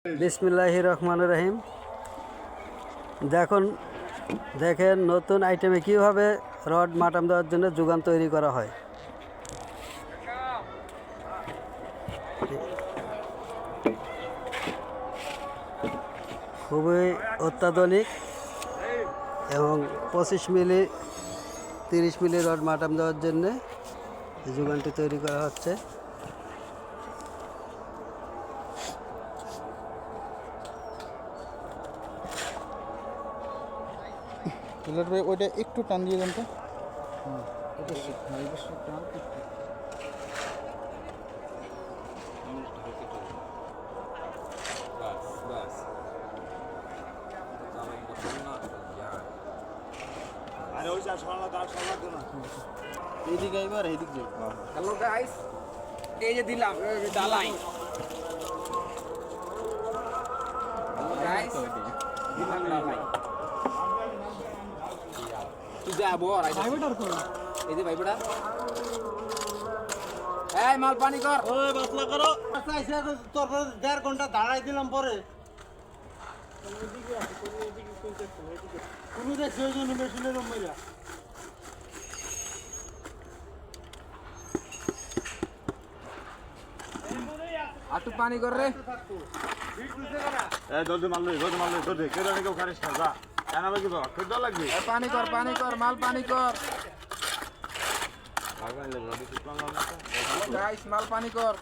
বিসমিল্লাহির রহমানির রহিম। দেখেন নতুন আইটেমে কিভাবে রড মাটাম দেওয়ার জন্য যোগান তৈরি করা হয়। খুবই অত্যাধুনিক এবং 25 মিলি 30 মিলি রড মাটাম দেওয়ার জন্য এই যোগানটি তৈরি করা হচ্ছে। ভাই ওইটা একটু টান দিয়ে দেন তো। এইদিকে এবার এইদিক যাই। হ্যালো গাইস, এই যে দিলাম ডালাই। হ্যালো গাইস, দিলাম ডালাই। তুই যা বল, এই যে ভাইবড়া। এই মাল পানি কর। ওই বাসলা করো। আচ্ছা তোর 1.5 ঘন্টা দাঁড়াই দিলাম পরে। কোন দেখছো ওই জন্য মেশিনের মইরা। আটু পানি কর রে। জলদি মাল জলদি কেউ জানি কেউ খারিস না যা জানা লাগবে তো খেতে লাগবে পানি কর, মাল পানি কর। গাইস মাল পানি কর।